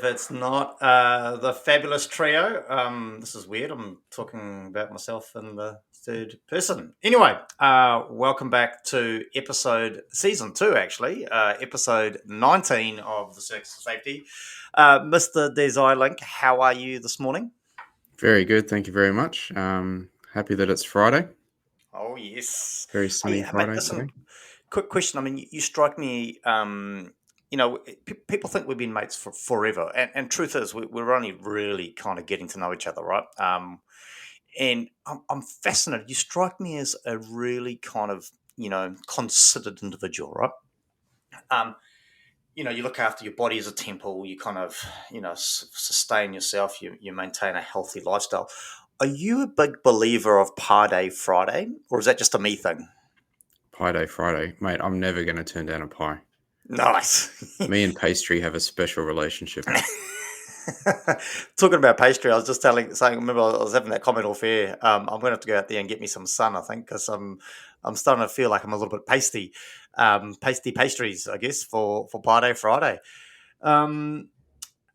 it's not the fabulous trio. This is weird. I'm talking about myself in the third person. Anyway, welcome back to season 2, actually, episode 19 of the Circus of Safety. Mr. Desai Link, how are you this morning? Very good. Thank you very much. Happy that it's Friday. Oh, yes. Very sunny Hey, mate, Friday listen, today. quick question. I mean, you strike me. People think we've been mates for forever, and truth is, we're only really kind of getting to know each other, right? And I'm fascinated. You strike me as a really kind of considered individual, right? You look after your body as a temple. You kind of sustain yourself. You maintain a healthy lifestyle. Are you a big believer of Par Day Friday, or is that just a me thing? Pie Day Friday. Mate, I'm never going to turn down a pie. Nice. Me and pastry have a special relationship. Talking about pastry, I was just remember I was having that comment off air. I'm going to have to go out there and get me some sun, I think, because I'm starting to feel like I'm a little bit pasty. Pastries, I guess, for Pie Day Friday.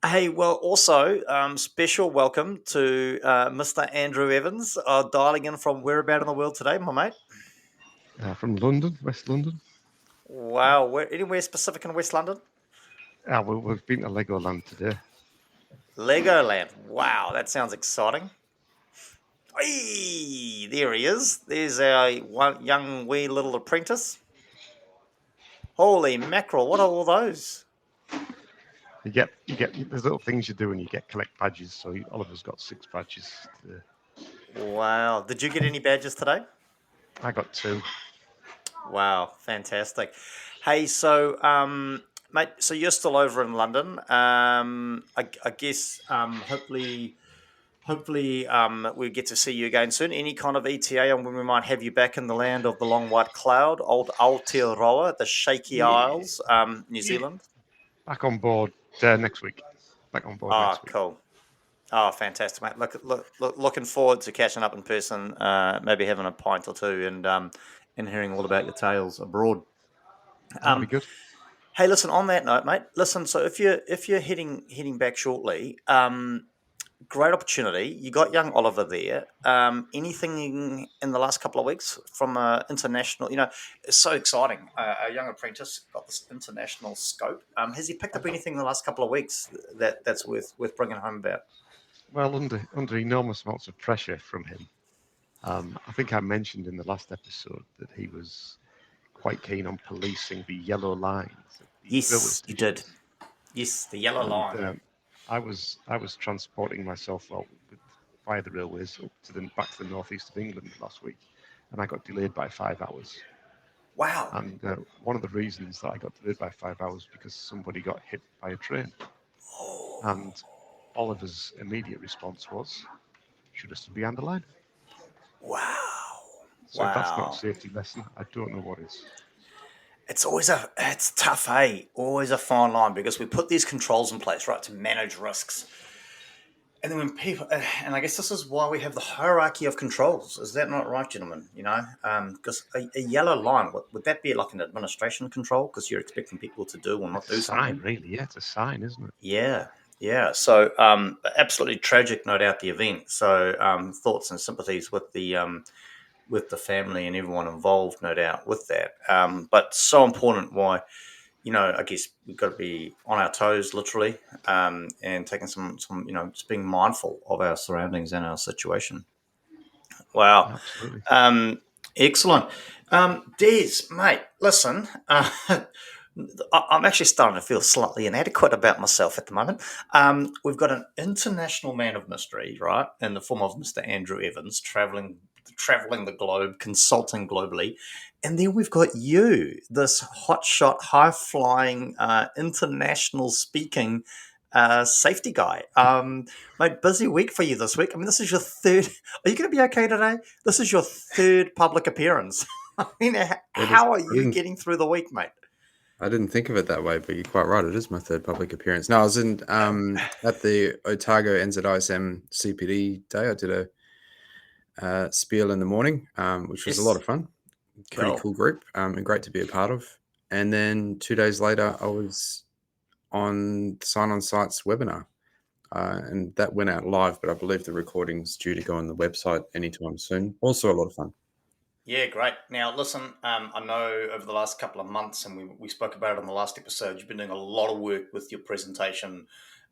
Hey, well, also, special welcome to Mr. Andrew Evans, dialing in from whereabout in the world today, my mate? From London, West London. Wow, anywhere specific in West London? We've been to Legoland today. Legoland. Wow, that sounds exciting. Hey, there he is. There's our young wee little apprentice. Holy mackerel! What are all those? You get there's little things you do and you get collect badges. So Oliver's got 6 badges today. Wow! Did you get any badges today? I got 2. Wow, fantastic. Hey, so mate, so you're still over in London. I guess hopefully we get to see you again soon. Any kind of ETA on when we might have you back in the land of the long white cloud, old Aotearoa, the Shaky Isles, New Zealand? Back on board next week. Back on board next week. Cool. Oh, fantastic, mate. Looking forward to catching up in person, maybe having a pint or two and hearing all about your tales abroad. That'll be good. Hey, listen, on that note, mate, listen, so if you're heading back shortly, great opportunity. You got young Oliver there. Anything in the last couple of weeks from international? It's so exciting. A young apprentice got this international scope. Has he picked up anything in the last couple of weeks that's worth bringing home about? Well, under enormous amounts of pressure from him, I think I mentioned in the last episode that he was quite keen on policing the yellow lines. Yes, you did. Yes, the yellow line. I was transporting myself via the railways back to the northeast of England last week, and I got delayed by 5 hours. Wow! And one of the reasons that I got delayed by 5 hours because somebody got hit by a train. Oh. And Oliver's immediate response was, "Should have stood behind the line." Wow! So if that's not a safety lesson, I don't know what is. It's tough, hey? Always a fine line because we put these controls in place, right, to manage risks. And then when people, and I guess this is why we have the hierarchy of controls. Is that not right, gentlemen? Because a yellow line, would that be like an administration control? Because you're expecting people to do or not do something? Sign, really. Yeah, it's a sign, isn't it? Yeah. So absolutely tragic, no doubt, the event. So thoughts and sympathies with the family and everyone involved, no doubt, with that. But so important why, I guess we've got to be on our toes, literally, and taking some, just being mindful of our surroundings and our situation. Wow. Absolutely. Excellent. Des, mate, listen, I'm actually starting to feel slightly inadequate about myself at the moment. We've got an international man of mystery, right, in the form of Mr. Andrew Evans, traveling the globe, consulting globally. And then we've got you, this hotshot, high-flying, international speaking safety guy. Mate, busy week for you this week. I mean, this is your third. Are you going to be okay today? This is your third public appearance. I mean, how are you getting through the week, mate? I didn't think of it that way, but you're quite right. It is my third public appearance. No, I was in at the Otago NZISM CPD day. I did a spiel in the morning, which was a lot of fun. Pretty cool group, and great to be a part of. And then 2 days later, I was on Sign On Site's webinar. And that went out live, but I believe the recording's due to go on the website anytime soon. Also a lot of fun. Yeah, great. Now, listen, I know over the last couple of months, and we spoke about it on the last episode, you've been doing a lot of work with your presentation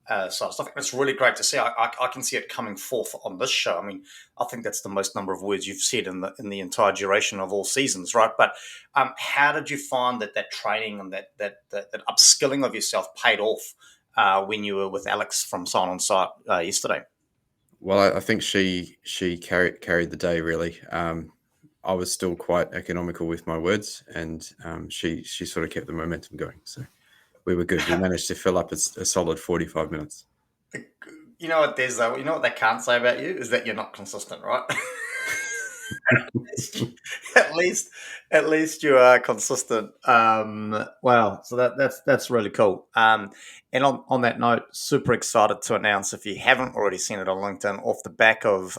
side of stuff. It's really great to see. I can see it coming forth on this show. I mean, I think that's the most number of words you've said in the entire duration of all seasons, right? But how did you find that training and that upskilling of yourself paid off when you were with Alex from Sign On Site yesterday? Well, I think she carried the day, really. I was still quite economical with my words, and she sort of kept the momentum going. So we were good. We managed to fill up a solid 45 minutes. You know what, Des, though? You know what they can't say about you is that you're not consistent, right? at least you are consistent. Wow, so that's really cool. And on that note, super excited to announce, if you haven't already seen it on LinkedIn, off the back of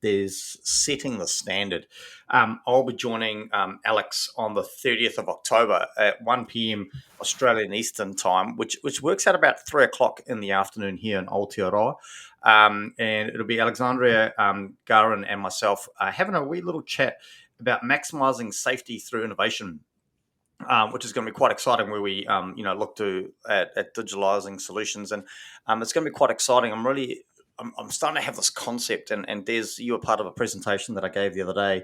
there's setting the standard. I'll be joining Alex on the 30th of October at 1 p.m. Australian Eastern Time, which works out about 3 o'clock in the afternoon here in Aotearoa. And it'll be Alexandria, Garin, and myself having a wee little chat about maximizing safety through innovation, which is going to be quite exciting, where we look at digitalizing solutions, and it's going to be quite exciting. I'm starting to have this concept, and Des, you were part of a presentation that I gave the other day,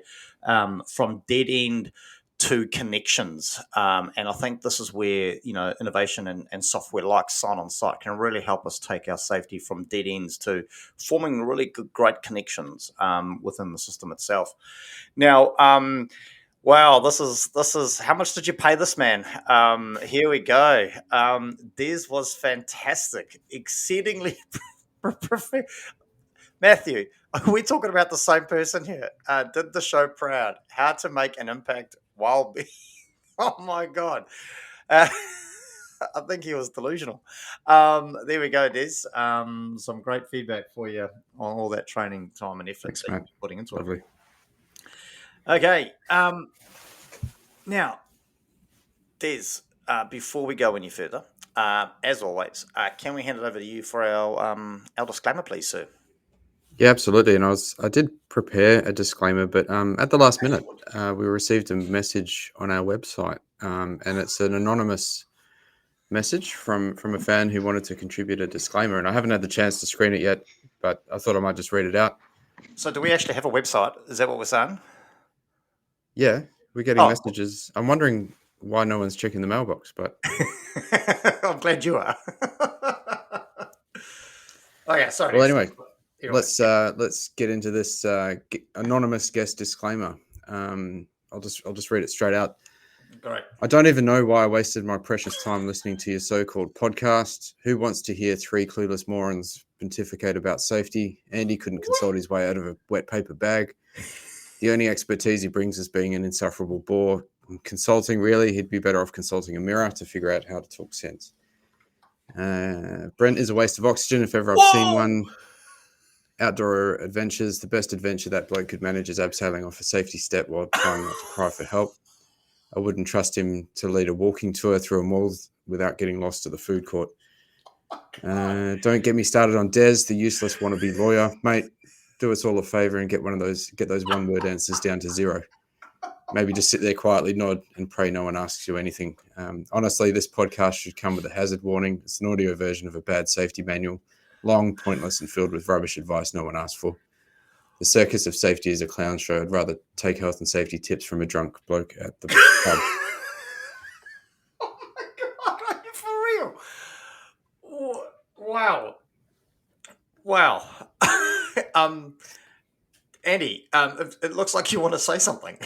from dead end to connections, and I think this is where innovation and software like Sign On Site can really help us take our safety from dead ends to forming really good, great connections within the system itself. Now, wow, this is how much did you pay this man? Here we go. Des was fantastic, exceedingly. Matthew, are we talking about the same person here? Did the show proud. How to make an impact while being... Oh, my God. I think he was delusional. There we go, Des. Some great feedback for you on all that training time and effort. Thanks, that mate. you're putting into Lovely. it. Okay. Now, Des, before we go any further, as always, can we hand it over to you for our disclaimer, please, sir? Yeah, absolutely. And I did prepare a disclaimer, but at the last minute, we received a message on our website, and it's an anonymous message from a fan who wanted to contribute a disclaimer. And I haven't had the chance to screen it yet, but I thought I might just read it out. So do we actually have a website? Is that what we're saying? Yeah, we're getting messages. I'm wondering why no one's checking the mailbox, but I'm glad you are. Okay, sorry. Well, anyway. Let's get into this anonymous guest disclaimer. I'll just read it straight out. Great. I don't even know why I wasted my precious time listening to your so-called podcast. Who wants to hear three clueless morons pontificate about safety? Andy couldn't consult his way out of a wet paper bag. The only expertise he brings is being an insufferable bore. Consulting, really, he'd be better off consulting a mirror to figure out how to talk sense. Brent is a waste of oxygen if ever I've seen one. Outdoor adventures, the best adventure that bloke could manage is abseiling off a safety step while trying not to cry for help. I wouldn't trust him to lead a walking tour through a mall without getting lost to the food court. Don't get me started on Des, the useless wannabe lawyer. Mate, do us all a favour and get those one-word answers down to 0. Maybe just sit there quietly, nod, and pray no one asks you anything. Honestly, this podcast should come with a hazard warning. It's an audio version of a bad safety manual. Long, pointless, and filled with rubbish advice no one asked for. The Circus of Safety is a clown show. I'd rather take health and safety tips from a drunk bloke at the pub. Oh my God, are you for real? Wow. Andy, it looks like you want to say something.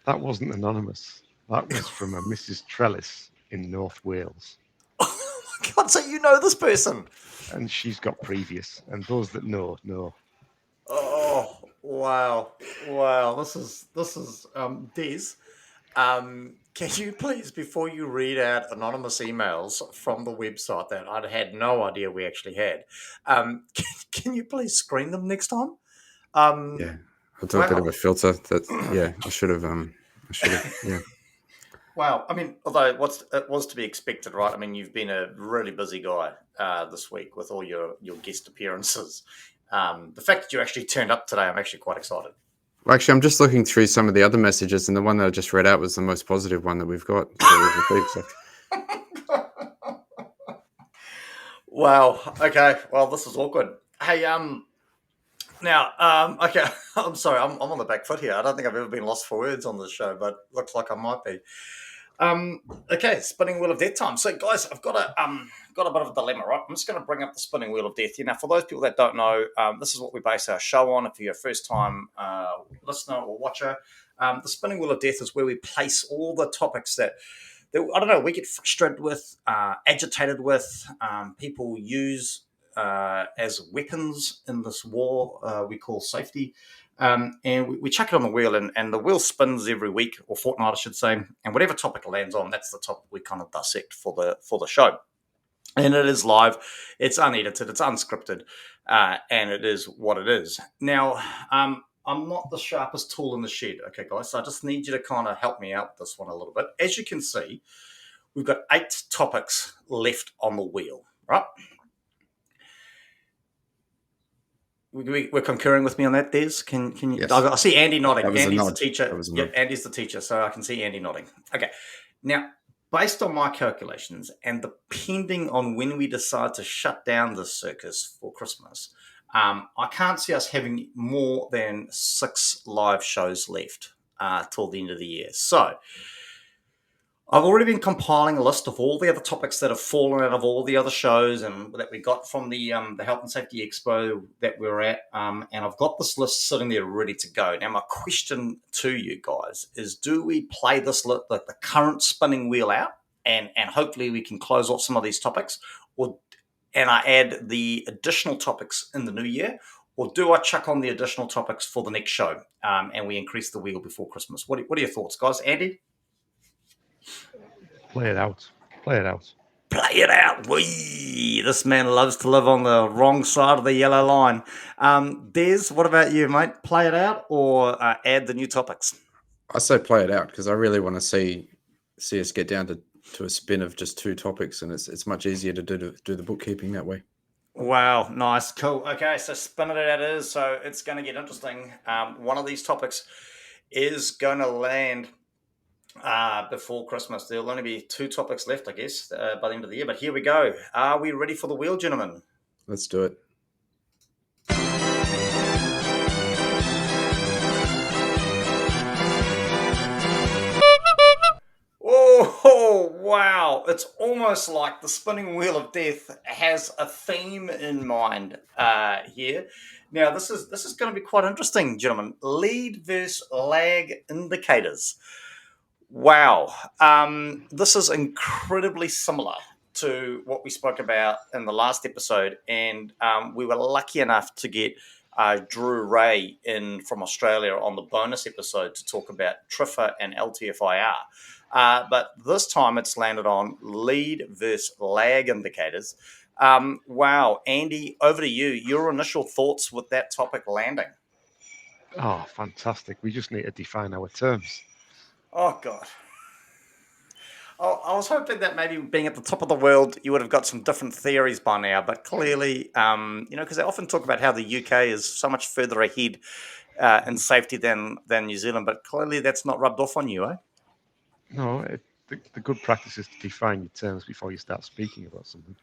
That wasn't anonymous. That was from a Mrs. Trellis in North Wales. Oh my God, so you know this person? And she's got previous, and those that know. Oh, wow. This is Des. Can you please, before you read out anonymous emails from the website that I'd had no idea we actually had, can you please screen them next time? Yeah, I'll do a bit of a filter. I should have. Yeah. Wow. I mean, although it was to be expected, right? I mean, you've been a really busy guy this week with all your guest appearances. The fact that you actually turned up today, I'm actually quite excited. Well, actually, I'm just looking through some of the other messages, and the one that I just read out was the most positive one that we've got. That we've received, so. Wow. Okay. Well, this is awkward. Hey, now, okay. I'm sorry. I'm on the back foot here. I don't think I've ever been lost for words on this show, but looks like I might be. Okay, spinning wheel of death time. So, guys, I've got a bit of a dilemma, right? I'm just going to bring up the spinning wheel of death here. Now, for those people that don't know, this is what we base our show on. If you're a first-time listener or watcher, the spinning wheel of death is where we place all the topics that I don't know, we get frustrated with, agitated with, people use as weapons in this war we call safety. And we chuck it on the wheel, and the wheel spins every week or fortnight, I should say. And whatever topic it lands on, that's the topic we kind of dissect for the show. And it is live, it's unedited, it's unscripted, and it is what it is. Now, I'm not the sharpest tool in the shed, okay, guys? So I just need you to kind of help me out with this one a little bit. As you can see, we've got 8 topics left on the wheel, right? We're concurring with me on that, Des? Can you? Yes. I see Andy nodding. That was a Andy's nod. the teacher. That was a Yeah, nod. Andy's the teacher, so I can see Andy nodding. Okay. Now, based on my calculations, and depending on when we decide to shut down this circus for Christmas, I can't see us having more than 6 live shows left till the end of the year. So I've already been compiling a list of all the other topics that have fallen out of all the other shows and that we got from the Health and Safety Expo that we were at, and I've got this list sitting there ready to go. Now, my question to you guys is: do we play this the current spinning wheel out, and hopefully we can close off some of these topics, and I add the additional topics in the new year, or do I chuck on the additional topics for the next show, and we increase the wheel before Christmas? What are your thoughts, guys? Andy? Play it out. Play it out. Play it out. Wee! This man loves to live on the wrong side of the yellow line. Des, what about you, mate? Play it out or add the new topics? I say play it out because I really want to see us get down to a spin of just 2 topics, and it's much easier to do the bookkeeping that way. Wow, nice, cool. Okay, so spin it out it is. So it's going to get interesting. One of these topics is going to land before Christmas. There'll only be 2 topics left, I guess, by the end of the year. But here we go. Are we ready for the wheel, gentlemen? Let's do it. Oh, wow. It's almost like the spinning wheel of death has a theme in mind here. Now, this is going to be quite interesting, gentlemen. Lead versus lag indicators. Wow. This is incredibly similar to what we spoke about in the last episode. And we were lucky enough to get Drew Ray in from Australia on the bonus episode to talk about TRIFA and LTFIR. But this time it's landed on lead versus lag indicators. Wow. Andy, over to you. Your initial thoughts with that topic landing? Oh, fantastic. We just need to define our terms. Oh, God. Oh, I was hoping that maybe being at the top of the world, you would have got some different theories by now. But clearly, because they often talk about how the UK is so much further ahead in safety than New Zealand. But clearly that's not rubbed off on you, eh? No, the good practice is to define your terms before you start speaking about something.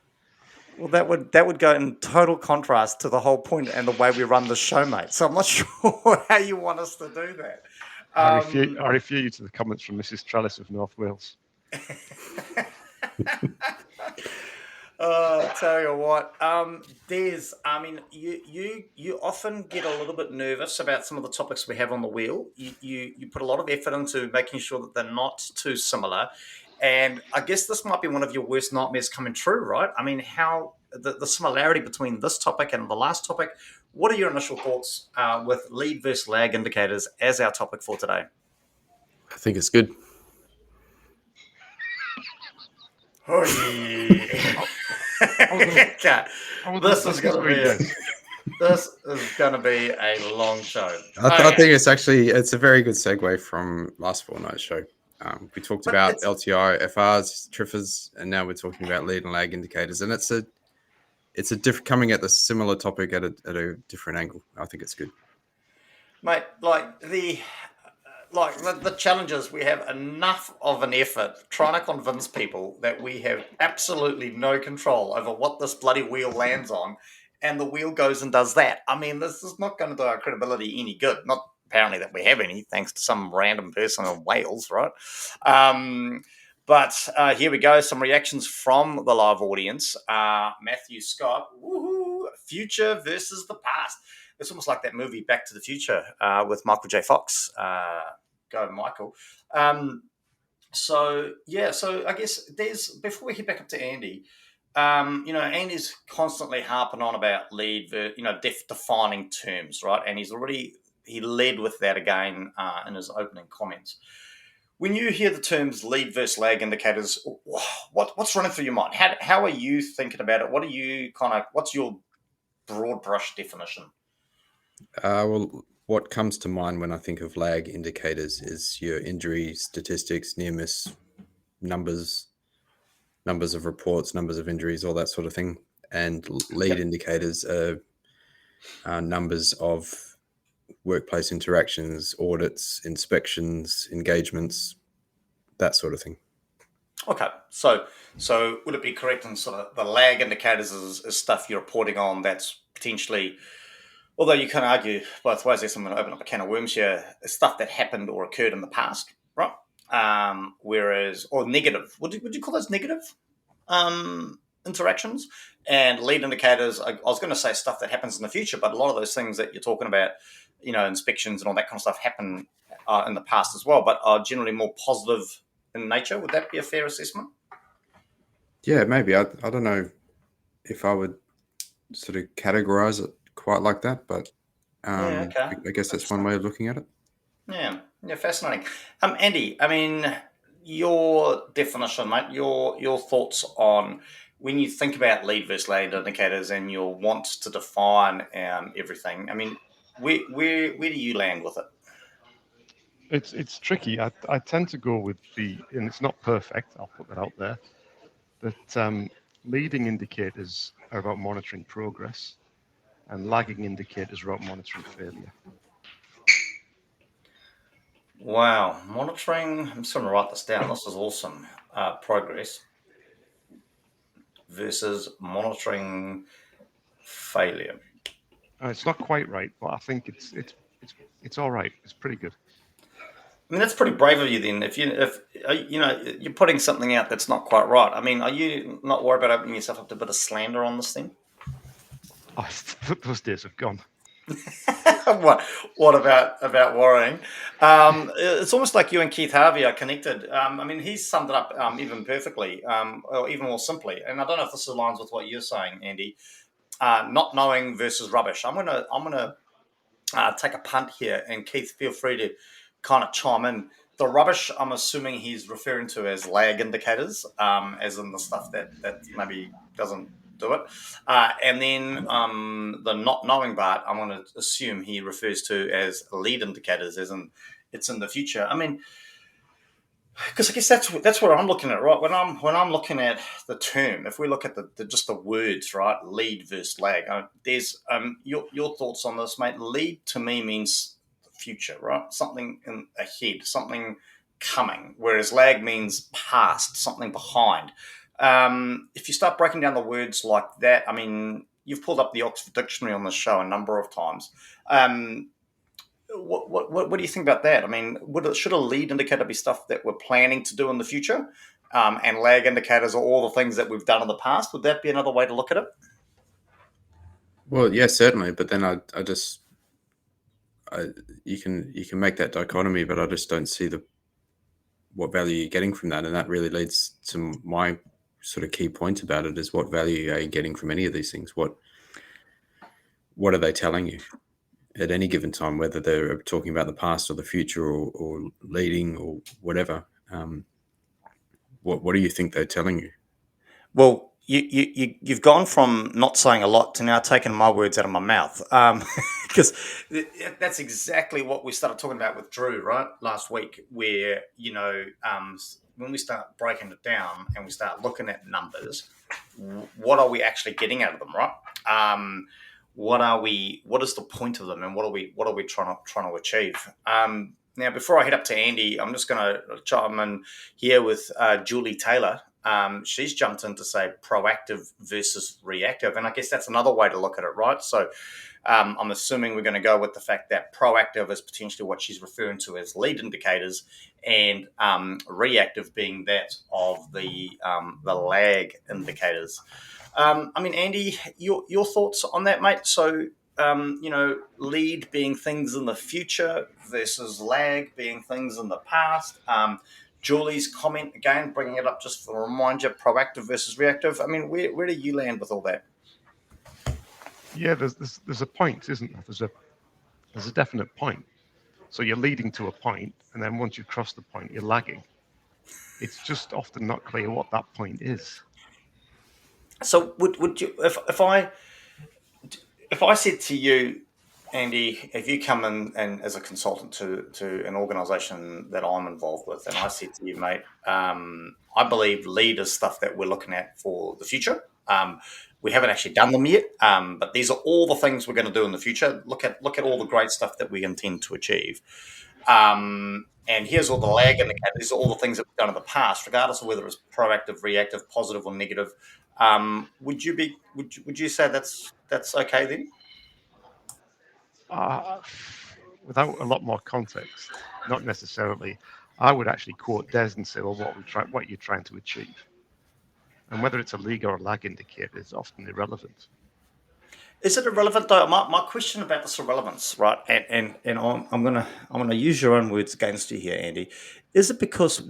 Well, that would go in total contrast to the whole point and the way we run the show, mate. So I'm not sure how you want us to do that. I refer you to the comments from Mrs. Trellis of North Wales. Tell you what, Des, I mean, you often get a little bit nervous about some of the topics we have on the wheel. You put a lot of effort into making sure that they're not too similar. And I guess this might be one of your worst nightmares coming true, right? I mean, how the similarity between this topic and the last topic. What are your initial thoughts with lead versus lag indicators as our topic for today? I think it's good. Oh, yeah. This is going to be a long show. I think it's a very good segue from last fortnight's show. We talked But about it's- LTI, FRs, TRIFRs, and now we're talking about lead and lag indicators. And it's a coming at the similar topic at a different angle. I think it's good. Mate, the challenges, we have enough of an effort trying to convince people that we have absolutely no control over what this bloody wheel lands on, and the wheel goes and does that. I mean, this is not going to do our credibility any good. Not apparently that we have any, thanks to some random person in Wales, right? But here we go. Some reactions from the live audience. Matthew Scott, woohoo, future versus the past. It's almost like that movie Back to the Future with Michael J. Fox. Go, Michael. So I guess before we head back up to Andy, Andy's constantly harping on about lead, defining terms, right? And he led with that again in his opening comments. When you hear the terms lead versus lag indicators, what's running through your mind? How are you thinking about it? What's your broad brush definition? Well, what comes to mind when I think of lag indicators is your injury statistics, near miss numbers of reports, numbers of injuries, all that sort of thing. And lead indicators are numbers of workplace interactions, audits, inspections, engagements, that sort of thing. Okay, so would it be correct in sort of the lag indicators is stuff you're reporting on that's potentially, although you can argue both ways, I'm going to open up a can of worms here, stuff that happened or occurred in the past, right? Or negative, would you call those negative interactions? And lead indicators, I was going to say stuff that happens in the future, but a lot of those things that you're talking about, inspections and all that kind of stuff happen in the past as well, but are generally more positive in nature. Would that be a fair assessment? Yeah, maybe. I don't know if I would sort of categorize it quite like that, but Okay. I guess that's one way of looking at it. Yeah, fascinating. Andy, I mean, your definition, mate, your thoughts on when you think about lead versus lag indicators and your wants to define everything. I mean, where do you land with it? It's tricky. I tend to go with and it's not perfect, I'll put that out there, but leading indicators are about monitoring progress and lagging indicators are about monitoring failure. Wow, monitoring, I'm just going to write this down. This is awesome. Progress versus monitoring failure. It's not quite right, but I think it's all right. It's pretty good. I mean, that's pretty brave of you then. If you're putting something out that's not quite right. I mean, are you not worried about opening yourself up to a bit of slander on this thing? Oh, those days have gone. What about worrying? It's almost like you and Keith Harvey are connected. I mean, he's summed it up even perfectly, or even more simply. And I don't know if this aligns with what you're saying, Andy. Not knowing versus rubbish. I'm gonna take a punt here, and Keith, feel free to kind of chime in. The rubbish, I'm assuming he's referring to as lag indicators, as in the stuff that maybe doesn't do it. And then the not knowing part, I'm going to assume he refers to as lead indicators, as in it's in the future. I mean, because I guess that's what I'm looking at, right? When I'm looking at the term, if we look at just the words, right, lead versus lag. There's your thoughts on this, mate. Lead to me means future, right? Something ahead, something coming, whereas lag means past, something behind. If you start breaking down the words like that, I mean, you've pulled up the Oxford Dictionary on this show a number of times. What do you think about that? I mean, should a lead indicator be stuff that we're planning to do in the future, and lag indicators are all the things that we've done in the past? Would that be another way to look at it? Well, yeah, certainly. But then you can make that dichotomy, but I just don't see what value you're getting from that, and that really leads to my sort of key point about it: is what value are you getting from any of these things? What are they telling you at any given time, whether they're talking about the past or the future or leading or whatever? What do you think they're telling you? Well, you've gone from not saying a lot to now taking my words out of my mouth, because that's exactly what we started talking about with Drew right last week, where when we start breaking it down and we start looking at numbers, what are we actually getting out of them, right? What is the point of them, and what are we trying to achieve? Now, before I head up to Andy, I'm just going to chime in here with Julie Taylor. She's jumped in to say proactive versus reactive, and I guess that's another way to look at it, right? So I'm assuming we're going to go with the fact that proactive is potentially what she's referring to as lead indicators, and reactive being that of the lag indicators. Andy, your thoughts on that, mate? So, lead being things in the future versus lag being things in the past. Julie's comment again, bringing it up just for a reminder: proactive versus reactive. I mean, where do you land with all that? Yeah, there's a point, isn't there? There's a definite point. So you're leading to a point, and then once you've crossed the point, you're lagging. It's just often not clear what that point is. So would you, if I said to you, Andy, if you come in and as a consultant to an organisation that I'm involved with, and I said to you, mate, I believe lead is stuff that we're looking at for the future. We haven't actually done them yet, but these are all the things we're going to do in the future. Look at all the great stuff that we intend to achieve. And here's all the lag indicators. These are all the things that we've done in the past, regardless of whether it's proactive, reactive, positive, or negative. Would you say that's okay then? Without a lot more context, not necessarily. I would actually quote Des and say, well, what you're trying to achieve. And whether it's a lead or a lag indicator is often irrelevant. Is it irrelevant though? My question about this irrelevance, right? And I'm gonna use your own words against you here, Andy. Is it because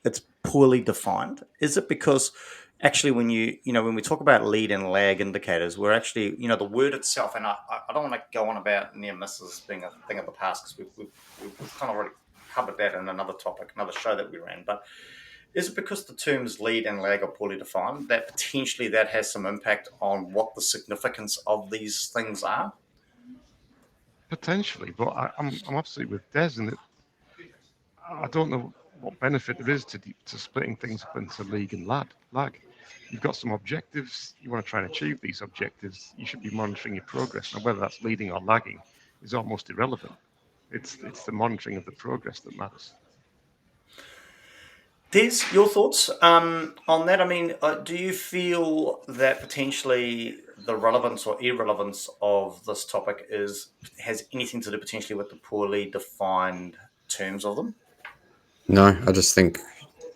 it's poorly defined? Is it because actually when when we talk about lead and lag indicators, we're actually the word itself, and I don't want to go on about near misses being a thing of the past, because we've kind of already covered that in another topic, another show that we ran, but. Is it because the terms lead and lag are poorly defined that potentially that has some impact on what the significance of these things are? Potentially, but I'm absolutely with Des in that I don't know what benefit there is to splitting things up into league and lag. You've got some objectives. You want to try and achieve these objectives. You should be monitoring your progress. Now, whether that's leading or lagging is almost irrelevant. It's the monitoring of the progress that matters. Des, your thoughts on that? I mean, do you feel that potentially the relevance or irrelevance of this topic has anything to do potentially with the poorly defined terms of them? No, I just think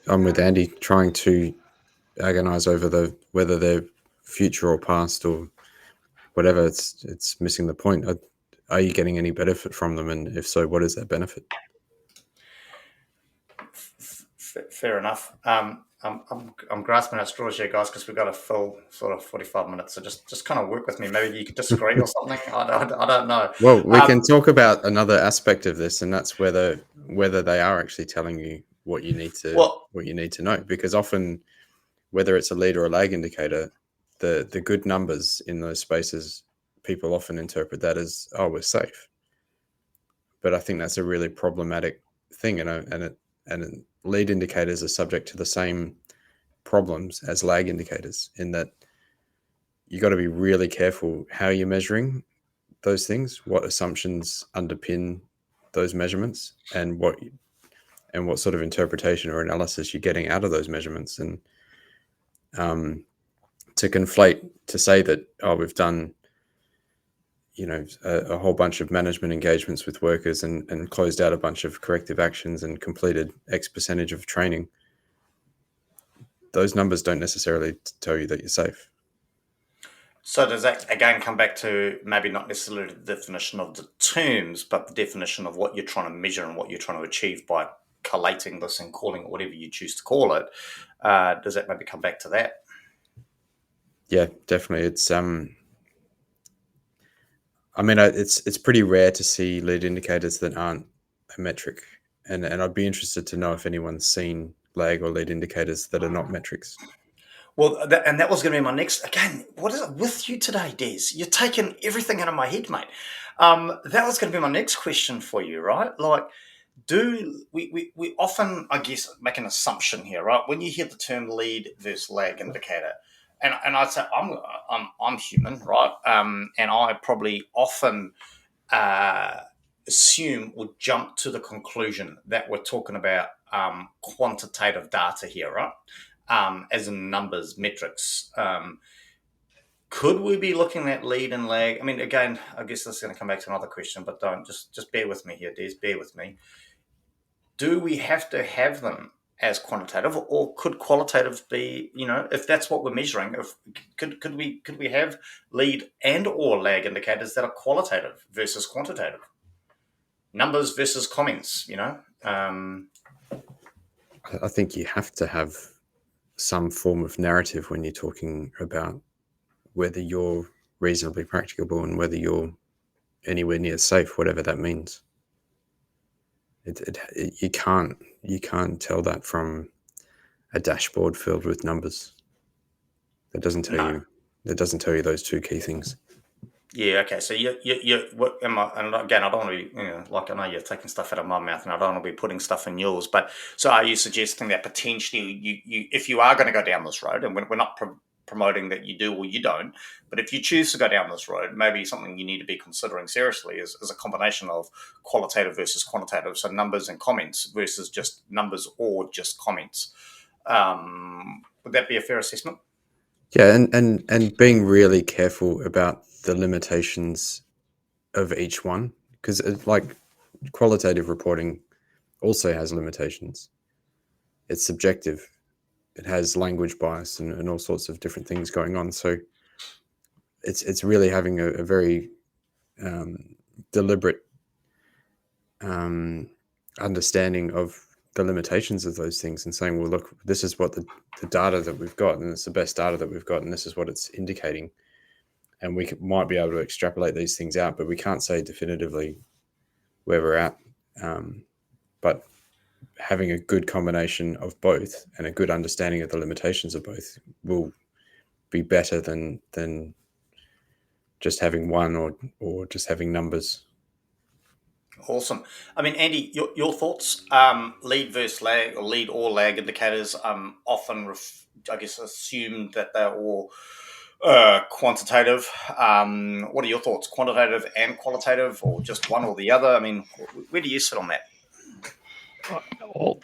I'm with Andy, trying to agonize over whether they're future or past or whatever. It's missing the point. Are you getting any benefit from them, and if so, what is that benefit? Fair enough. I'm grasping at straws here, guys, because we've got a full sort of 45 minutes. So just kind of work with me. Maybe you could disagree or something. I don't know. Well, we can talk about another aspect of this, and that's whether they are actually telling you what you need to know. Because often, whether it's a lead or a lag indicator, the good numbers in those spaces, people often interpret that as, oh, we're safe. But I think that's a really problematic thing, and lead indicators are subject to the same problems as lag indicators, in that you got to be really careful how you're measuring those things, what assumptions underpin those measurements, and what sort of interpretation or analysis you're getting out of those measurements. And to conflate, to say that, oh, we've done a whole bunch of management engagements with workers and closed out a bunch of corrective actions and completed X percentage of training, those numbers don't necessarily tell you that you're safe. So does that again come back to maybe not necessarily the definition of the terms, but the definition of what you're trying to measure and what you're trying to achieve by collating this and calling it whatever you choose to call it? Does that maybe come back to that? Yeah, definitely. It's it's pretty rare to see lead indicators that aren't a metric, and I'd be interested to know if anyone's seen lag or lead indicators that are not metrics. Well, and that was going to be my next. Again, what is it with you today, Des? You're taking everything out of my head, mate. That was going to be my next question for you, right? Like, do we often, I guess, make an assumption here, right? When you hear the term lead versus lag indicator, and I'd say I'm human, right? And I probably often uh, assume or jump to the conclusion that we're talking about quantitative data here, right? As in numbers, metrics. Could we be looking at lead and lag? I mean, again, I guess this is going to come back to another question, but don't just bear with me here, Des. Bear with me. Do we have to have them as quantitative, or could qualitative be? If that's what we're measuring, if could we have lead and or lag indicators that are qualitative versus quantitative? Numbers versus comments. I think you have to have some form of narrative when you're talking about whether you're reasonably practicable and whether you're anywhere near safe, whatever that means. You can't tell that from a dashboard filled with numbers. That doesn't tell you those two key things. Yeah. Okay. So what am I? And again, I don't want to be, like I know you're taking stuff out of my mouth, and I don't want to be putting stuff in yours. But so, are you suggesting that potentially you if you are going to go down this road, and we're not promoting that you do or you don't, but if you choose to go down this road, maybe something you need to be considering seriously is a combination of qualitative versus quantitative, so numbers and comments versus just numbers or just comments. Would that be a fair assessment? Yeah, and being really careful about the limitations of each one, because like qualitative reporting also has limitations. It's subjective. It has language bias and all sorts of different things going on. So it's really having a very deliberate understanding of the limitations of those things and saying, well, look, this is what the data that we've got, and it's the best data that we've got, and this is what it's indicating. And we might be able to extrapolate these things out, but we can't say definitively where we're at. But having a good combination of both and a good understanding of the limitations of both will be better than just having one or just having numbers. Awesome. I mean, Andy, your thoughts? Lead versus lag, or lead or lag indicators often, I guess, assume that they're all quantitative. What are your thoughts? Quantitative and qualitative, or just one or the other? I mean, where do you sit on that?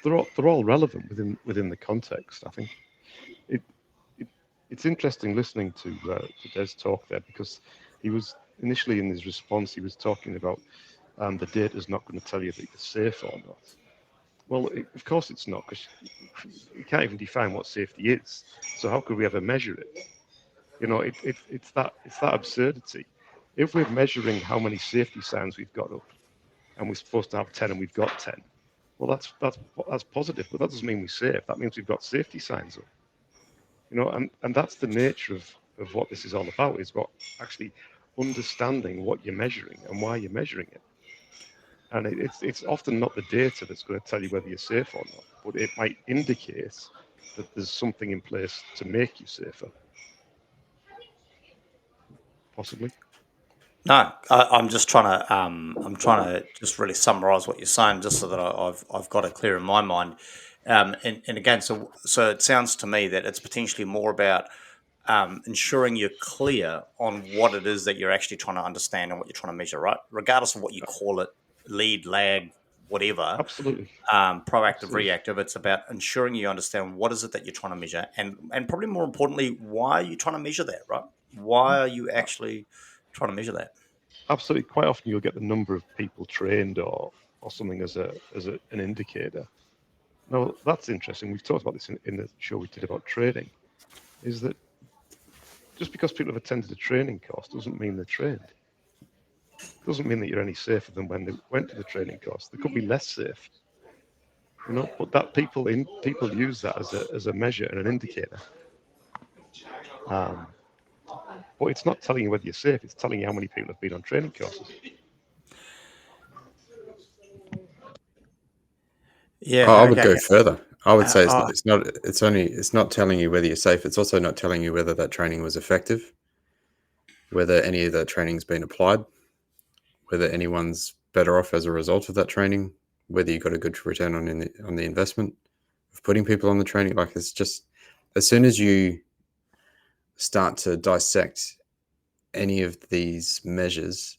They're all relevant within the context. I think it's interesting listening to Des talk there, because he was initially in his response, he was talking about the data is not going to tell you that you're safe or not. Well, of course it's not, because you can't even define what safety is. So how could we ever measure it? It's that absurdity. If we're measuring how many safety signs we've got up, and we're supposed to have 10 and we've got 10, well, that's positive, but that doesn't mean we're safe. That means we've got safety signs up. And that's the nature of what this is all about, is about actually understanding what you're measuring and why you're measuring it. And it's often not the data that's going to tell you whether you're safe or not, but it might indicate that there's something in place to make you safer. Possibly. No, I'm just trying to just really summarise what you're saying, just so that I've got it clear in my mind. And again, so it sounds to me that it's potentially more about ensuring you're clear on what it is that you're actually trying to understand and what you're trying to measure, right? Regardless of what you call it, lead, lag, whatever. Absolutely. Proactive, Absolutely. reactive. It's about ensuring you understand what is it that you're trying to measure, and probably more importantly, why are you trying to measure that, right? Why are you actually trying to measure that? Absolutely. Quite often you'll get the number of people trained or something as an indicator. Now, that's interesting. We've talked about this in the show we did about training, is that just because people have attended a training course doesn't mean they're trained. Doesn't mean that you're any safer than when they went to the training course. They could be less safe, but that people use that as a measure and an indicator. But it's not telling you whether you're safe. It's telling you how many people have been on training courses. Yeah, I would go further. I would say it's not. It's not telling you whether you're safe. It's also not telling you whether that training was effective, whether any of that training's been applied, whether anyone's better off as a result of that training, whether you got a good return on the investment of putting people on the training. Like, it's just, as soon as you start to dissect any of these measures,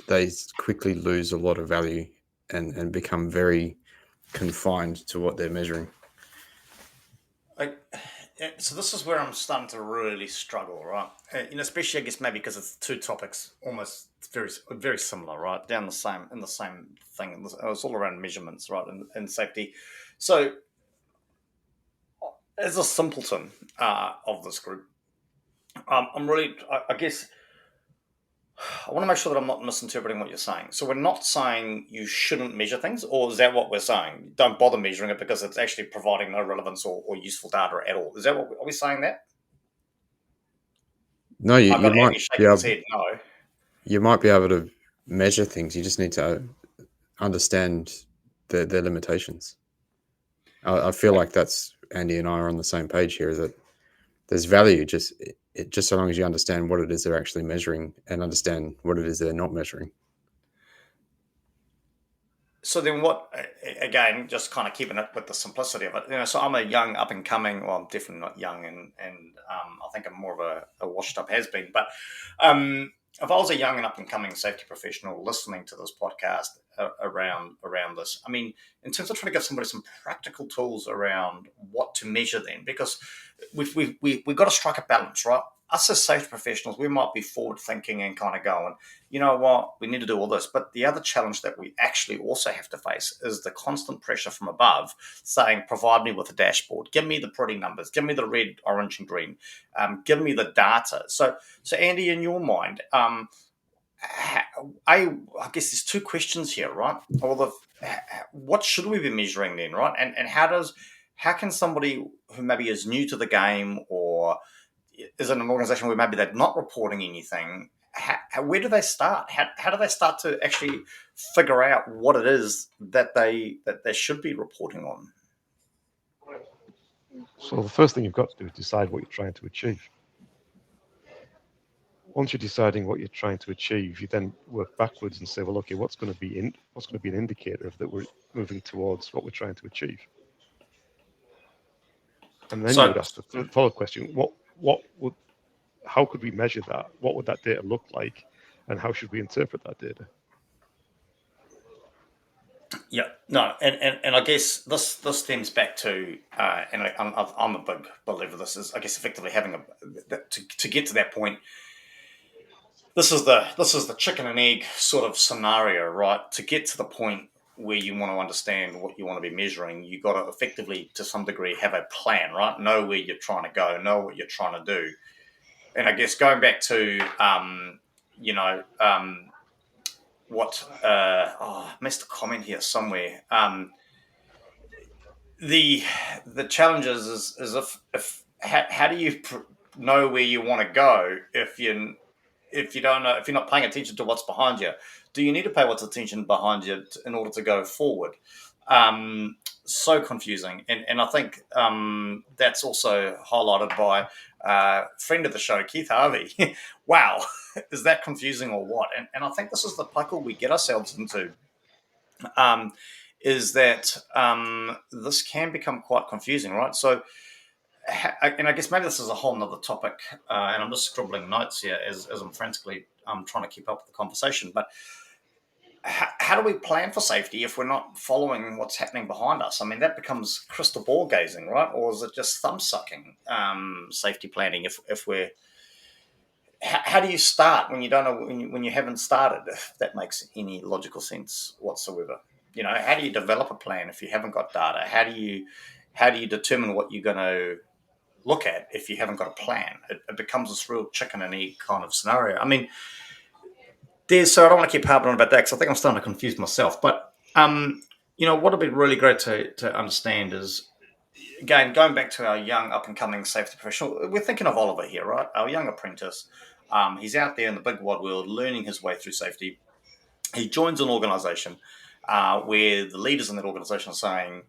they quickly lose a lot of value and become very confined to what they're measuring. So this is where I'm starting to really struggle, right? Especially I guess maybe because it's two topics almost very similar, right? Down the same in the same thing. It's all around measurements, right, and safety. So as a simpleton of this group, I'm really, I guess, I want to make sure that I'm not misinterpreting what you're saying. So we're not saying you shouldn't measure things, or is that what we're saying? Don't bother measuring it because it's actually providing no relevance or useful data at all. Is that what are we saying that? No, I got Andy shaking his head. No. You might be able to measure things. You just need to understand their limitations. I feel like that's Andy and I are on the same page here. That there's value just so long as you understand what it is they're actually measuring and understand what it is they're not measuring. So then what, again, just kind of keeping it with the simplicity of it, so I'm a young up and coming, well, I'm definitely not young and I think I'm more of a washed up has been, but if I was a young and up and coming safety professional listening to this podcast around this, I mean, in terms of trying to give somebody some practical tools around what to measure then, because we've got to strike a balance, right? Us as safety professionals, we might be forward thinking and kind of going, you know what, we need to do all this. But the other challenge that we actually also have to face is the constant pressure from above saying, provide me with a dashboard, give me the pretty numbers, give me the red, orange, and green, give me the data. So Andy, in your mind, I guess there's two questions here, right? What should we be measuring then, right? And how can somebody who maybe is new to the game or is in an organization where maybe they're not reporting anything, where do they start? How do they start to actually figure out what it is that they should be reporting on? So the first thing you've got to do is decide what you're trying to achieve. Once you're deciding what you're trying to achieve, you then work backwards and say, well, okay, what's going to be an indicator of that we're moving towards what we're trying to achieve? And then you would ask the follow-up question: how could we measure that? What would that data look like, and how should we interpret that data? Yeah, no, and I guess this stems back to, and I'm a big believer. This is, I guess, effectively having to get to that point. This is the chicken and egg sort of scenario, right? To get to the point where you want to understand what you want to be measuring, you got to effectively, to some degree, have a plan, right? Know where you're trying to go, know what you're trying to do, and I guess going back to, I missed a comment here somewhere. The challenge is if how do you know where you want to go if you don't know, if you're not paying attention to what's behind you? Do you need to pay what's attention behind you in order to go forward? So confusing, and I think that's also highlighted by friend of the show, Keith Harvey. Wow, is that confusing or what? And I think this is the puckle we get ourselves into. Is that this can become quite confusing, right? So, and I guess maybe this is a whole nother topic, and I'm just scribbling notes here as I'm frantically trying to keep up with the conversation. But how do we plan for safety if we're not following what's happening behind us? I mean, that becomes crystal ball gazing, right? Or is it just thumb sucking safety planning? If we're how do you start when you don't know when you haven't started? If that makes any logical sense whatsoever. How do you develop a plan if you haven't got data? How do you determine what you're going to look at if you haven't got a plan? It becomes this real chicken and egg kind of scenario. I mean, so I don't want to keep harping on about that because I think I'm starting to confuse myself. But what would be really great to understand is, again, going back to our young up and coming safety professional, we're thinking of Oliver here, right? Our young apprentice. He's out there in the big wide world learning his way through safety. He joins an organization where the leaders in that organization are saying,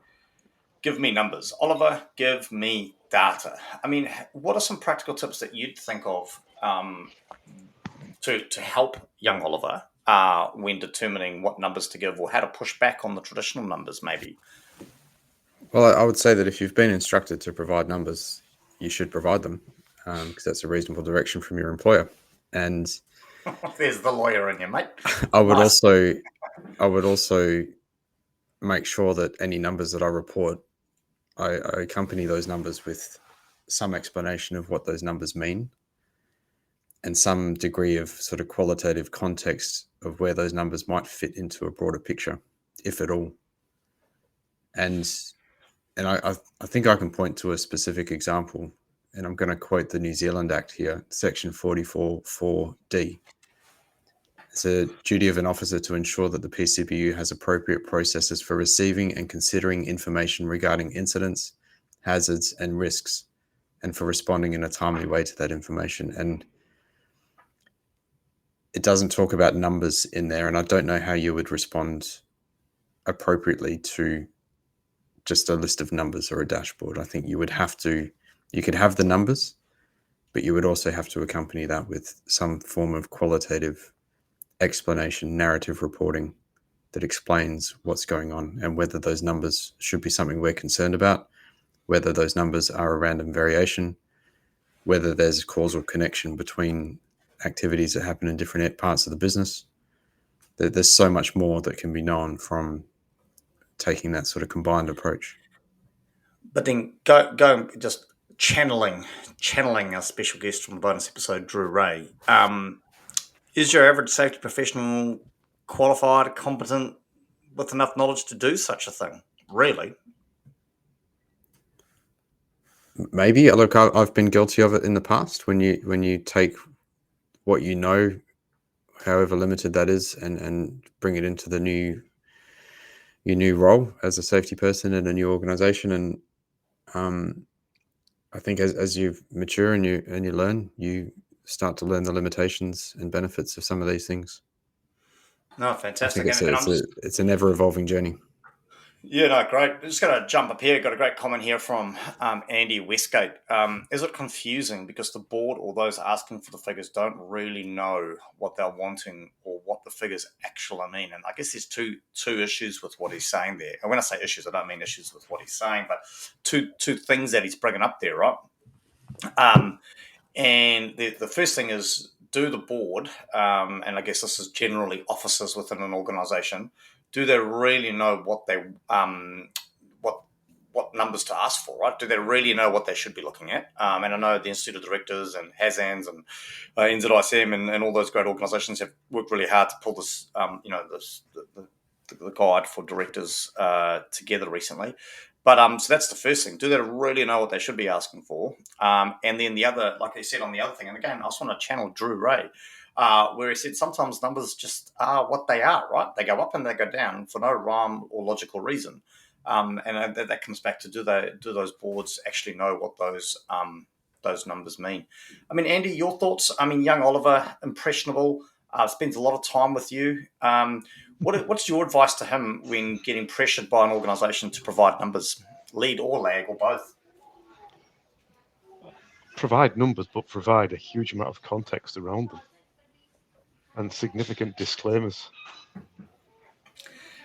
give me numbers. Oliver, give me data. I mean, what are some practical tips that you'd think of to help young Oliver when determining what numbers to give or how to push back on the traditional numbers, maybe? Well, I would say that if you've been instructed to provide numbers, you should provide them, because that's a reasonable direction from your employer. And There's the lawyer in you, mate. I would Nice. also make sure that any numbers that I report, I accompany those numbers with some explanation of what those numbers mean and some degree of sort of qualitative context of where those numbers might fit into a broader picture, if at all. And I think I can point to a specific example, and I'm going to quote the New Zealand Act here, Section 44(4)(d). It's a duty of an officer to ensure that the PCBU has appropriate processes for receiving and considering information regarding incidents, hazards, and risks, and for responding in a timely way to that information. And it doesn't talk about numbers in there, and I don't know how you would respond appropriately to just a list of numbers or a dashboard. I think you could have the numbers, but you would also have to accompany that with some form of qualitative explanation, narrative reporting that explains what's going on and whether those numbers should be something we're concerned about, whether those numbers are a random variation, whether there's a causal connection between activities that happen in different parts of the business. There's so much more that can be known from taking that sort of combined approach. But then going just channeling our special guest from the bonus episode, Drew Ray. Is your average safety professional qualified, competent, with enough knowledge to do such a thing? Really? Maybe. Look, I've been guilty of it in the past. When you take what you know, however limited that is, and bring it into your new role as a safety person in a new organization, and I think as you mature and you learn, you start to learn the limitations and benefits of some of these things. No, I fantastic. think it's an ever evolving journey. Yeah, no, great. I'm just going to jump up here. Got a great comment here from Andy Westgate. Is it confusing because the board or those asking for the figures don't really know what they're wanting or what the figures actually mean? And I guess there's two issues with what he's saying there. And when I say issues, I don't mean issues with what he's saying, but two things that he's bringing up there, right? And the first thing is, do the board, and I guess this is generally officers within an organisation, do they really know what they what numbers to ask for, right? Do they really know what they should be looking at? And I know the Institute of Directors and HASANs and NZISM and all those great organisations have worked really hard to pull this, the guide for directors together recently. But so that's the first thing. Do they really know what they should be asking for? And then the other, like I said on the other thing, and again, I just want to channel Drew Ray, where he said sometimes numbers just are what they are, right? They go up and they go down for no rhyme or logical reason. And that comes back to do those boards actually know what those numbers mean? I mean, Andy, your thoughts? I mean, young Oliver, impressionable, spends a lot of time with you. What's your advice to him when getting pressured by an organisation to provide numbers, lead or lag or both? Provide numbers, but provide a huge amount of context around them and significant disclaimers.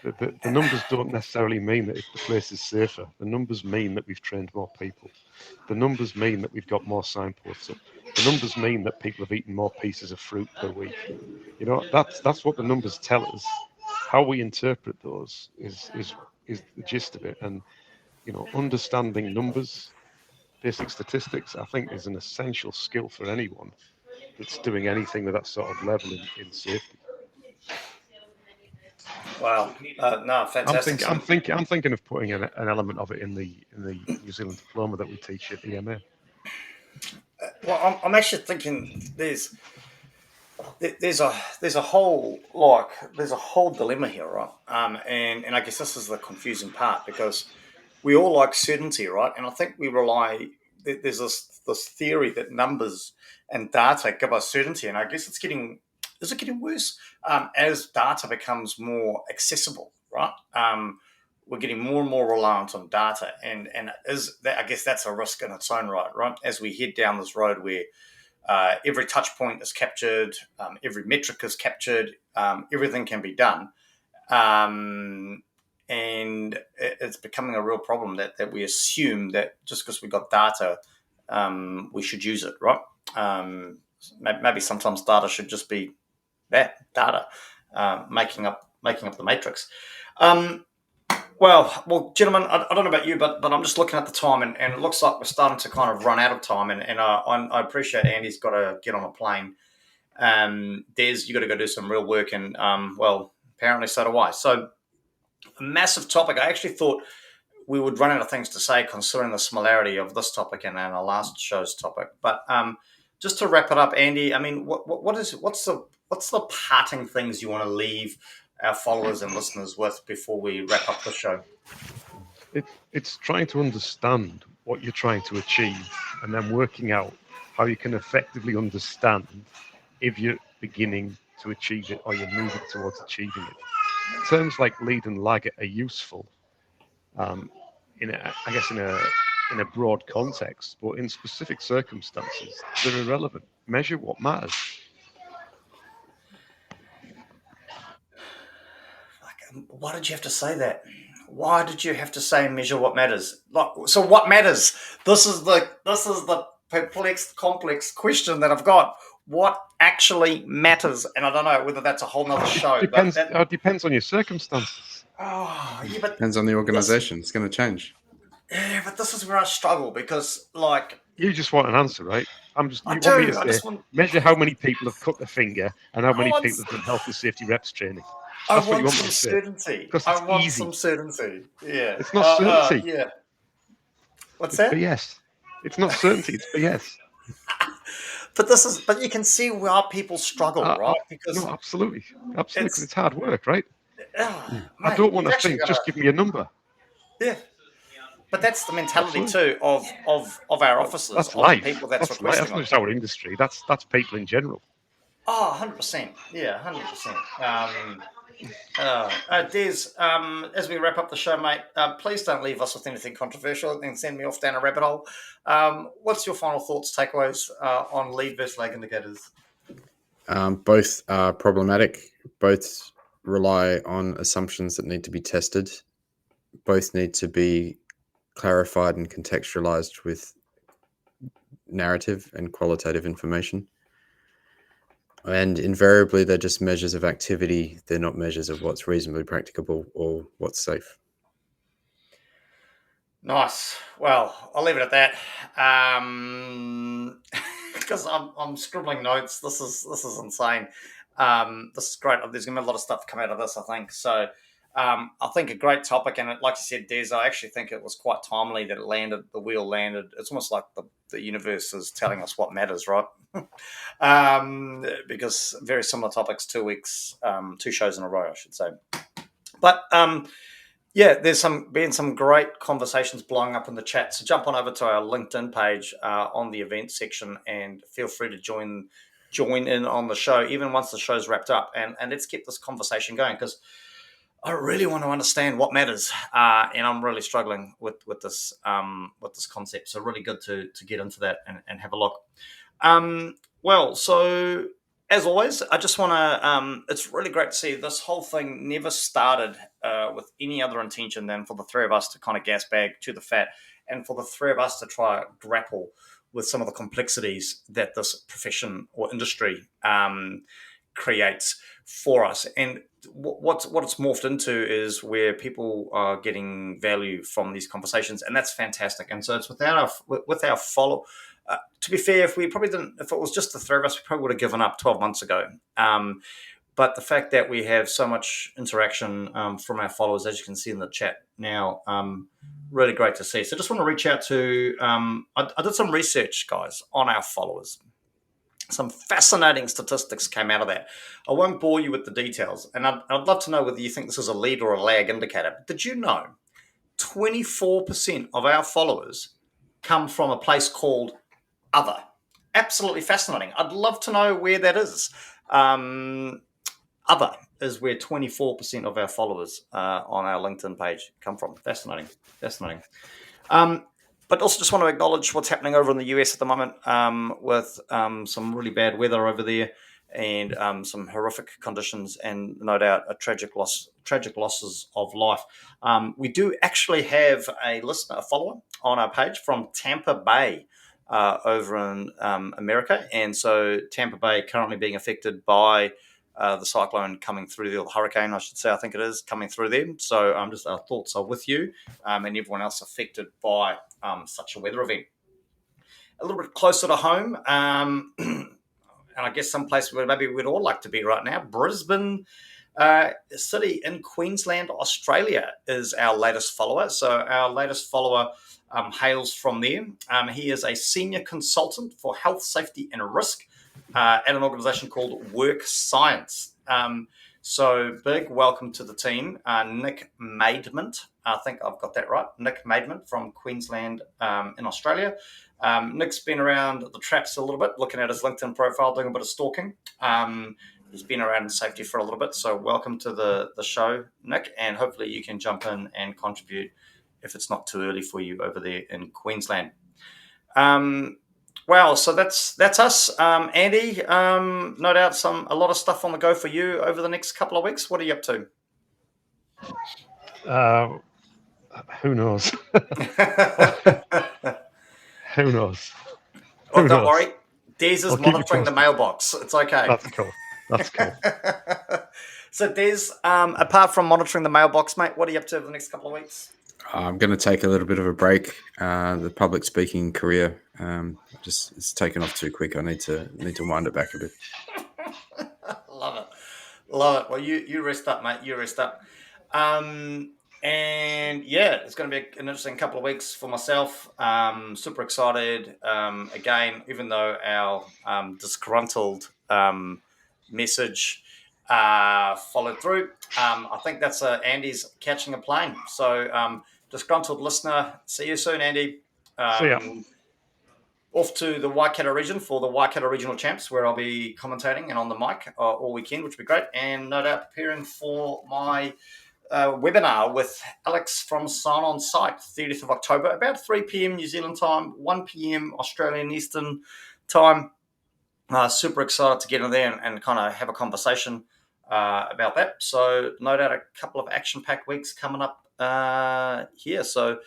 The numbers don't necessarily mean that if the place is safer. The numbers mean that we've trained more people. The numbers mean that we've got more signposts up. The numbers mean that people have eaten more pieces of fruit per week. You know, that's what the numbers tell us. How we interpret those is the gist of it. And you know, understanding numbers, basic statistics, I think is an essential skill for anyone that's doing anything with that sort of level in safety. Wow, no, fantastic. I'm thinking of putting an element of it in the New Zealand diploma that we teach at EMA. Well, I'm actually thinking there's a whole dilemma here, right? And I guess this is the confusing part because we all like certainty, right? And I think we rely. There's this theory that numbers and data give us certainty, and I guess is it getting worse as data becomes more accessible, right? we're getting more and more reliant on data, and is that, I guess that's a risk in its own right? As we head down this road where every touch point is captured, every metric is captured, everything can be done. And it's becoming a real problem that we assume that just because we got data, we should use it, right? Maybe sometimes data should just be that data, making up the matrix. Well, gentlemen, I don't know about you, but I'm just looking at the time, and it looks like we're starting to kind of run out of time. And I appreciate Andy's got to get on a plane. Des, you got to go do some real work, and well, apparently so do I. So, a massive topic. I actually thought we would run out of things to say, considering the similarity of this topic and our last show's topic. But just to wrap it up, Andy, I mean, what's the parting things you want to leave our followers and listeners with before we wrap up the show? It's trying to understand what you're trying to achieve, and then working out how you can effectively understand if you're beginning to achieve it or you're moving towards achieving it. Terms like lead and lag are useful, in a broad context, but in specific circumstances, they're irrelevant. Measure what matters. Why did you have to say that? Why did you have to say measure what matters? So what matters? This is the perplexed, complex question that I've got. What actually matters? And I don't know whether that's a whole nother show. It depends on your circumstances. Oh, yeah, but Depends on the organisation. It's going to change. Yeah, but this is where I struggle because, like, you just want an answer, right? Measure how many people have cut their finger and how many people have done health and safety reps training. That's I want some certainty. Because I want easy. some certainty. Yeah, it's not certainty. Yeah. What's it's that? BS. It's not certainty. It's BS. But you can see where people struggle, right? Because no, absolutely. Because it's hard work, right? Mate, I don't want to think. Just give me a number. Yeah. But that's the mentality too of our officers, that's of life. People that's life. That's not just our industry. That's people in general. Oh, 100%. Yeah, 100%. Des, as we wrap up the show, mate, please don't leave us with anything controversial and send me off down a rabbit hole. What's your final thoughts, takeaways on lead versus lag indicators? Both are problematic. Both rely on assumptions that need to be tested. Both need to be clarified and contextualized with narrative and qualitative information. And invariably, they're just measures of activity. They're not measures of what's reasonably practicable or what's safe. Nice. Well, I'll leave it at that. Because I'm scribbling notes. This is insane. This is great. There's going to be a lot of stuff come out of this, I think. So I think a great topic. And like you said, Des, I actually think it was quite timely that the wheel landed. It's almost like the universe is telling us what matters, right? Because very similar topics, 2 weeks, 2 shows in a row, I should say. But yeah, there's been some great conversations blowing up in the chat. So jump on over to our LinkedIn page on the event section and feel free to join in on the show, even once the show's wrapped up. And let's keep this conversation going because I really want to understand what matters, and I'm really struggling with this concept. So really good to get into that and have a look. Well, so as always, I just want to. It's really great to see this whole thing never started with any other intention than for the three of us to kind of gas bag to the fat, and for the three of us to try grapple with some of the complexities that this profession or industry creates for us. And what it's morphed into is where people are getting value from these conversations, and that's fantastic. And so it's with our follow. To be fair, if it was just the three of us, we probably would have given up 12 months ago. But the fact that we have so much interaction from our followers, as you can see in the chat now, really great to see. So just want to reach out to, I did some research, guys, on our followers. Some fascinating statistics came out of that. I won't bore you with the details, and I'd love to know whether you think this is a lead or a lag indicator. But did you know 24% of our followers come from a place called Other? Absolutely fascinating. I'd love to know where that is. Other. is where 24% of our followers on our LinkedIn page come from. Fascinating. But also just want to acknowledge what's happening over in the US at the moment with some really bad weather over there and some horrific conditions and no doubt tragic losses of life. We do actually have a follower on our page from Tampa Bay over in America. And so Tampa Bay currently being affected by the cyclone coming through there, the hurricane, I should say, I think it is, coming through there. So just our thoughts are with you and everyone else affected by such a weather event. A little bit closer to home, and I guess someplace where maybe we'd all like to be right now, Brisbane City in Queensland, Australia is our latest follower. So our latest follower hails from there. He is a senior consultant for health, safety and risk at an organisation called Work Science. So big welcome to the team, Nick Maidment. I think I've got that right. Nick Maidment from Queensland in Australia. Nick's been around the traps a little bit, looking at his LinkedIn profile, doing a bit of stalking. He's been around in safety for a little bit. So welcome to the show, Nick, and hopefully you can jump in and contribute if it's not too early for you over there in Queensland. Wow, so that's us, Andy. No doubt a lot of stuff on the go for you over the next couple of weeks. What are you up to? Who knows? Who knows? Oh, don't worry. Des is monitoring the mailbox. It's okay. That's cool. So, Des, apart from monitoring the mailbox, mate, what are you up to over the next couple of weeks? I'm going to take a little bit of a break. The public speaking career it's taken off too quick. I need to wind it back a bit. Love it. Well, you rest up, mate. You rest up. And yeah, it's going to be an interesting couple of weeks for myself. Super excited. Again, even though our disgruntled message followed through, I think that's Andy's catching a plane. So disgruntled listener, see you soon, Andy. See ya. Off to the Waikato region for the Waikato Regional Champs, where I'll be commentating and on the mic all weekend, which will be great. And no doubt preparing for my webinar with Alex from Sign On Site, 30th of October, about 3 p.m. New Zealand time, 1 p.m. Australian Eastern time. Super excited to get in there and kind of have a conversation about that. So no doubt a couple of action-packed weeks coming up here. So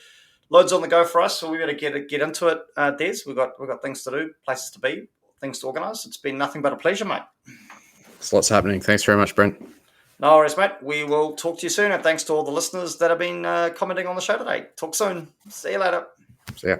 loads on the go for us. So we better get into it, Des. We've got things to do, places to be, things to organise. It's been nothing but a pleasure, mate. There's lots happening. Thanks very much, Brent. No worries, mate. We will talk to you soon. And thanks to all the listeners that have been commenting on the show today. Talk soon. See you later. See ya.